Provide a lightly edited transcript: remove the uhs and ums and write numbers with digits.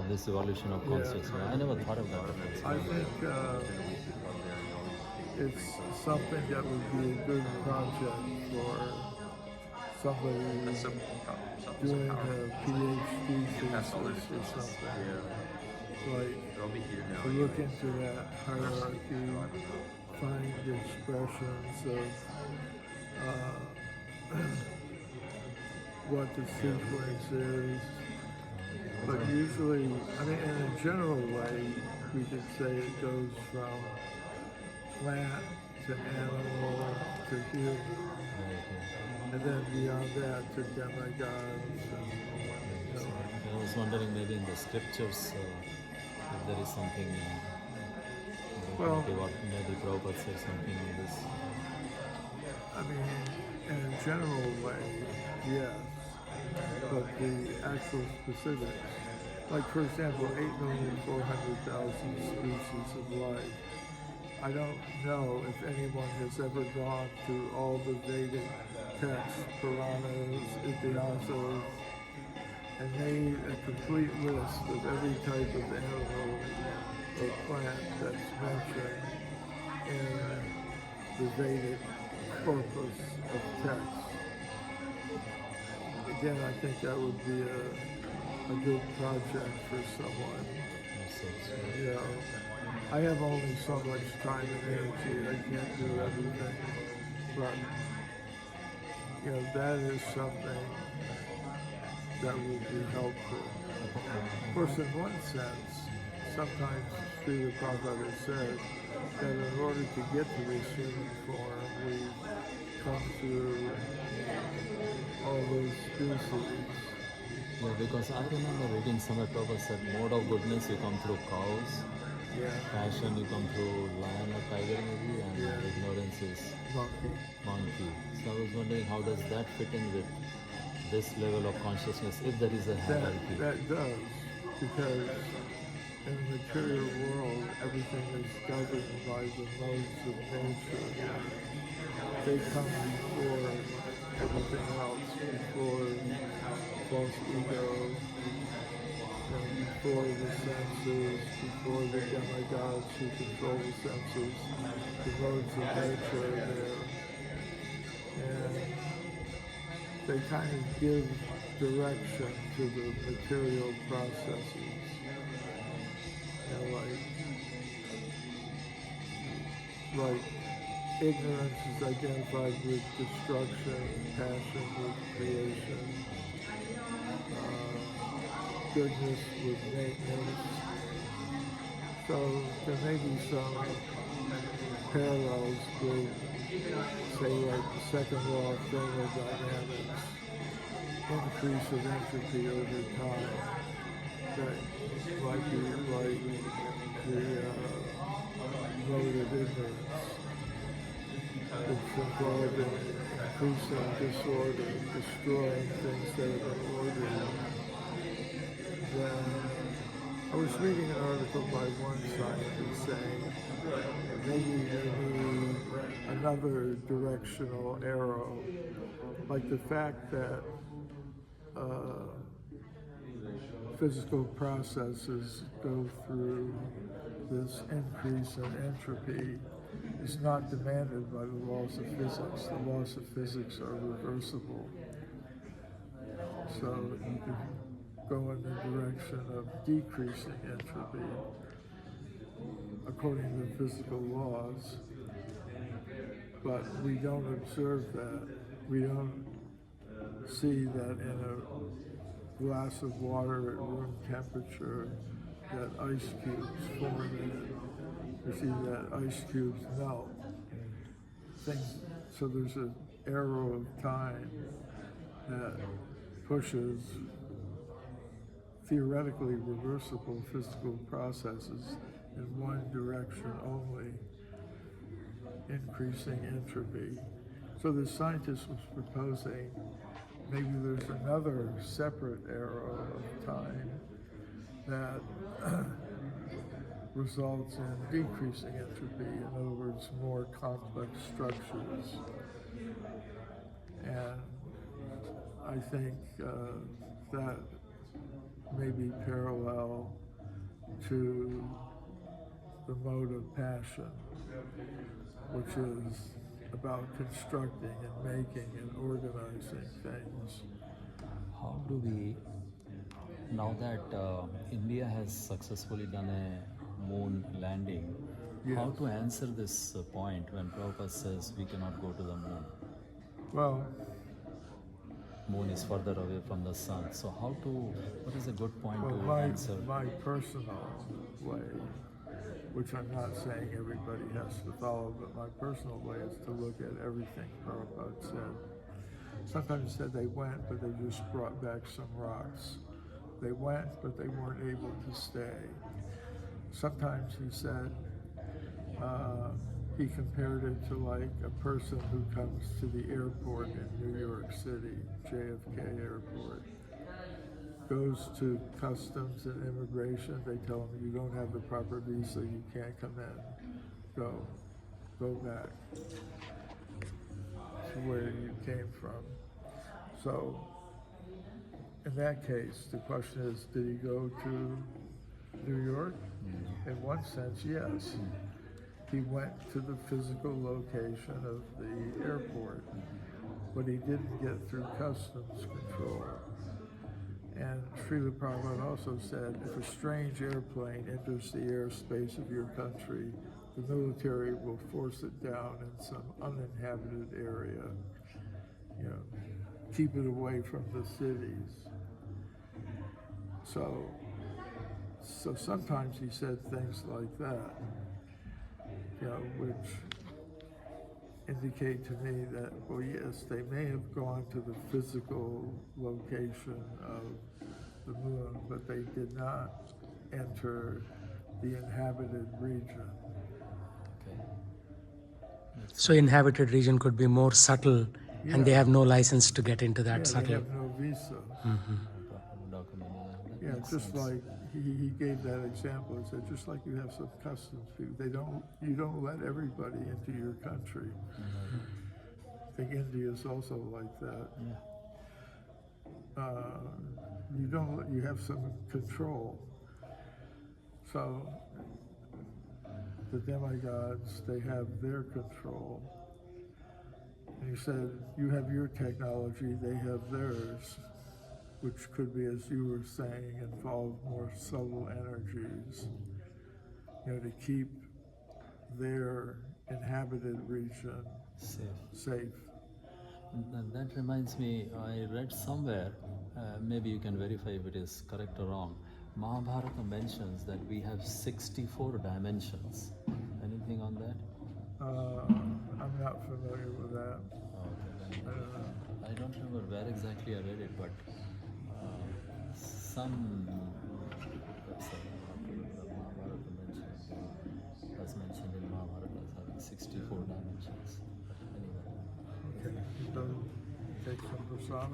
this evolution of consciousness. I never thought of that. I think it's something that would be a good project for somebody doing a PhD thesis or something. Like to look into that hierarchy, find expressions of what the sequence is. But usually, I mean, in a general way, we could say it goes from plant to animal to human, and then beyond that to demigods. I was wondering maybe in the scriptures if there is something. Well, what maybe Prabhupada said something on this. I mean, in a general way, yes. But the actual specifics, like for example, 8,400,000 species of life. I don't know if anyone has ever gone through all the Vedic texts, Puranas, Itihasas, and made a complete list of every type of animal or plant that's mentioned in the Vedic corpus of texts. Again, I think that would be a good project for someone. You know, I have only so much time and energy. I can't do everything. But, you know, that is something that would be helpful. Of course, in one sense, sometimes Srila Prabhupada has said that in order to get to this human form, we come through all those species. Yeah, because I remember reading somewhere Prabhupada said, mode of goodness you come through cows, passion you come through lion or tiger maybe, and ignorance is monkey. So I was wondering how does that fit in with this level of consciousness, if there is a hierarchy? That does, because in the material world, everything is governed by the modes of nature. They come before everything else, before false ego, and before the senses, before the demigods who control the senses. The modes of nature are there. And they kind of give direction to the material processes. You know, like ignorance is identified with destruction, passion with creation, goodness with maintenance. So there may be some parallels with, say, like the second law of thermodynamics, increase of entropy over time. That might be like the mode of ignorance. It's involved in increasing disorder, destroying things that have been ordered. Then I was reading an article by one scientist saying maybe we need another directional arrow, like the fact that physical processes go through this increase in entropy is not demanded by the laws of physics. The laws of physics are reversible. So you can go in the direction of decreasing entropy according to physical laws. But we don't observe that. We don't see that in a glass of water at room temperature that ice cubes form in it. We see that ice cubes melt. So there's an arrow of time that pushes theoretically reversible physical processes in one direction only, increasing entropy. So the scientist was proposing maybe there's another separate arrow of time that results in decreasing entropy, in other words, more complex structures. And I think that may be parallel to the mode of passion, which is about constructing and making and organizing things. How do we, now that India has successfully done a moon landing, how Yes. to answer this point when Prabhupada says we cannot go to the moon? Well, Moon is further away from the sun. So what is a good point well, to answer? my personal way, which I'm not saying everybody has to follow, but my personal way is to look at everything Prabhupada said. Sometimes he said they went, but they just brought back some rocks. They went, but they weren't able to stay. Sometimes he said, he compared it to like a person who comes to the airport in New York City, JFK Airport, goes to customs and immigration. They tell him, you don't have the proper visa, you can't come in. Go back to where you came from. So in that case, the question is, did he go to New York? In one sense, yes. He went to the physical location of the airport, but he didn't get through customs control. And Srila Prabhupada also said, if a strange airplane enters the airspace of your country, the military will force it down in some uninhabited area. You know, keep it away from the cities. So sometimes he said things like that, which indicate to me that, well, yes, they may have gone to the physical location of the moon, but they did not enter the inhabited region. Okay. So inhabited region could be more subtle, and they have no license to get into that They subtle. have no visa. Yeah, just like he gave that example. He said, just like you have some customs people, you don't let everybody into your country. I think India is also like that. You have some control. So the demigods, they have their control. And he said, you have your technology, they have theirs, which could be, as you were saying, involve more subtle energies, to keep their inhabited region safe. And that reminds me, I read somewhere, maybe you can verify if it is correct or wrong. Mahabharata mentions that we have 64 dimensions. Anything on that? I'm not familiar with that. I don't remember where exactly I read it, but some Mahabharata was mentioned in Mahabharata as having 64 dimensions. Anyway. Okay, take some prasadam.